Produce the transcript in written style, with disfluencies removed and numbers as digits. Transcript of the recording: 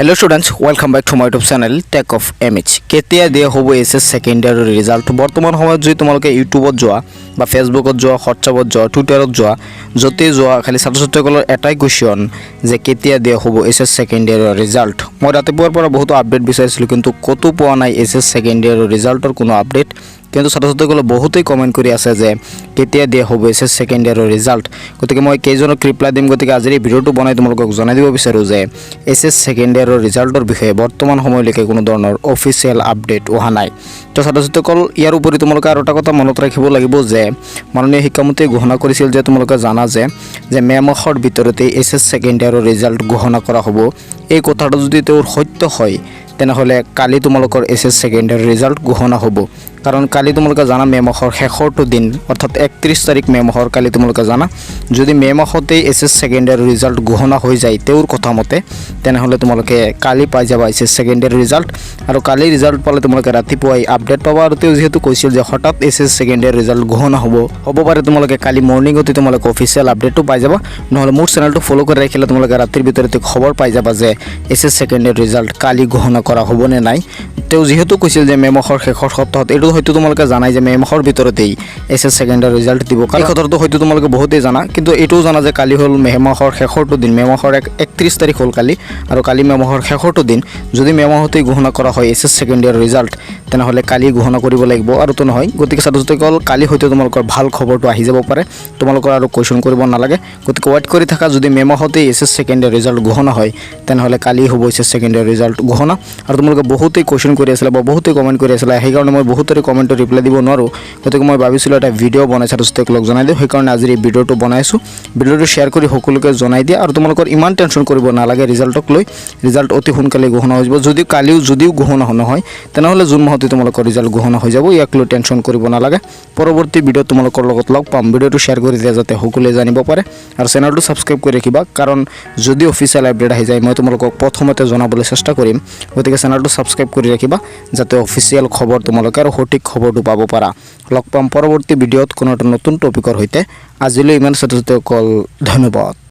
Hello students, welcome back to my YouTube channel Tech of MH. কেতিয়া দিয়া হ'ব SS secondary result বৰ্তমান সময়ত যদি তোমালোকে ইউটিউবত যোৱা বা ফেসবুকত যোৱা হোৱাটছআপত যোৱা টুইটাৰত যোৱা যতে যোৱা খালি ছাত্ৰছাত্ৰীসকলৰ এটাই কোৱেশ্চন যে কেতিয়া দিয়া হ'ব এসএস সেকেন্ডাৰি ৰিজাল্ট মই ৰাতিপুৱাৰ পৰা বহুত আপডেট বিচাৰিছিলো কিন্তু কতো পোৱা নাই এসএস সেকেন্ডাৰি ৰিজাল্টৰ কোনো আপডেট কিন্তু ছাত্ৰছাত্ৰীসকলে বহুতেই কমেন্ট কৰি আছে যে কেতিয়া দিয়া হ'ব এসএস সেকেন্ডাৰি ৰিজাল্ট গতিকে মই কেইজনক ৰিপ্লাই দিম গতিকে আজিৰ এই ভিডিওটো বনাই তোমালোকক জনাই দিব বিচাৰো যে এসএস সেকেন্ডাৰি ৰিজাল্টৰ বিষয়ে বৰ্তমান সময়লৈকে কোনো ধৰণৰ অফিচিয়েল আপডেট অহা নাই তো ছাত্ৰছাত্ৰীসকল ইয়াৰ উপৰি তোমালোকে আৰু এটা কথা মনত ৰাখিব লাগিব যে মাননীয় শিক্ষামন্ত্ৰীয়ে ঘোষণা কৰিছিল যে তোমালোকে জানা যে মে মাহৰ ভিতৰতে এসএস সেকেন্ডাৰি ৰিজাল্ট ঘোষণা কৰা হ'ব এই কথাটো যদি তেওঁৰ সত্য হয় তেনেহলে কালি তোমালোকৰ এসএস সেকেন্ডাৰি ৰিজাল্ট ঘোষণা হ'ব কাৰণ কালি তোমালোকে জানা মে মাহৰ শেষৰটো দিন অৰ্থাৎ 31 তাৰিখ মে মাহৰ কালি তোমালোকে জানা যদি মে মাহতে এসএস সেকেন্ডাৰি ৰিজাল্ট ঘোষণা হৈ যায় তেওঁৰ কথা মতে তেনেহলে তোমালোকে কালি পাই যাবা এসএস সেকেন্ডাৰি ৰিজাল্ট আৰু কালি ৰিজাল্ট পালে তোমালোকে ৰাতিপুৱাই আপডেট পাবা আৰু তেওঁ যেহেতু কৈছিল যে হঠাৎ এসএস সেকেন্ডাৰি ৰিজাল্ট ঘোষণা হ'ব পাৰে তোমালোকে কালি মৰ্নিংতে তোমালোকে অফিচিয়েল আপডেটটো পাই যাবা নহলে মোৰ চেনেলটো ফলো কৰি ৰাখিলে তোমালোকে ৰাতিৰ ভিতৰতে খবৰ পাই যাবা যে এসএস সেকেন্ডাৰি ৰিজাল্ট কালি ঘোষণা কৰা হ'ব নে নাই তেওঁ যেহেতু কৈছিল যে মে মাহৰ শেষৰ সপ্তাহত এটো হয়তো তোমালোকে জানাই যে মে মাহৰ ভিতৰতেই এসএস সেকেন্ডাৰি ৰিজাল্ট দিব কালি কথাটো হয়তো তোমালোকে বহুতেই জানা কিন্তু এটো জানা যে কালি হল মে মাহৰ শেষৰটো দিন মে মাহৰ 31 তাৰিখ হল কালি আৰু কালি মে মাহৰ শেষৰটো দিন যদি মে মাহতে ঘোষণা কৰা হয় এসএস সেকেন্ডাৰি ৰিজাল্ট তেনেহলে কালি ঘোষণা কৰিব লাগিব আৰু তো নহয় গতিকে ছাত্ৰছাত্ৰীসকল কালি হয়তো তোমালোকৰ ভাল খবৰটো আহি যাব পাৰে তোমালোকৰ আৰু কোৱেশ্চন কৰিব নালাগে গতিকে ওয়েট কৰি থাকা যদি মে মাহতে এসএস সেকেন্ডাৰি ৰিজাল্ট ঘোষণা হয় তেনেহলে কালি হ'ব এসএস সেকেন্ডাৰি ৰিজাল্ট ঘোষণা আৰু তোমালোকে বহুতেই কোৱেশ্চন কৰি আছিলা বা বহুতেই কমেন্ট কৰি আছিলা সেইকাৰণে মই বহুতৰে কমেন্টৰ ৰিপ্লাই দিব নোৱাৰো গতিকে মই ভাবিছিলো এটা ভিডিও বনাই ছাত্ৰছাত্ৰীসকলক জনাই দিও সেইকাৰণে আজি এই ভিডিওটো বনাইছো ভিডিওটো শেয়াৰ কৰি সকলোকে জনাই দিয়া আৰু তোমালোকৰ ইমান টেনচন কৰিব নালাগে ৰিজাল্টক লৈ ৰিজাল্ট অতি সোনকালে ঘোষণা হৈ যাব যদিও ঘোষণা নহয় তেনেহলে জুন মাহতে তোমালোকৰ ৰিজাল্ট ঘোষণা হৈ যাব ইয়াক লৈ টেনচন কৰিব নালাগে পৰৱৰ্তী ভিডিও তোমালোকৰ লগত লগ পাম ভিডিওটো শেয়াৰ কৰি দিয়া যাতে সকলোৱে জানিব পাৰে আৰু চেনেলটো সাবস্ক্ৰাইব কৰি ৰাখিবা কাৰণ যদি অফিচিয়েল আপডেট আহি যায় মই তোমালোকক প্ৰথমতে জনাবলৈ চেষ্টা কৰিম গতিকে চেনেলটো সাবস্ক্ৰাইব কৰি ৰাখিবা যাতে অফিচিয়েল খবৰ তোমালোকে আৰু সঠিক খবৰটো পাব পাৰা লগ পাম পৰৱৰ্তী ভিডিওত কোনো নতুন টপিকৰ সৈতে আজিলৈ ইমান ছাত্ৰছাত্ৰীসকল ধন্যবাদ।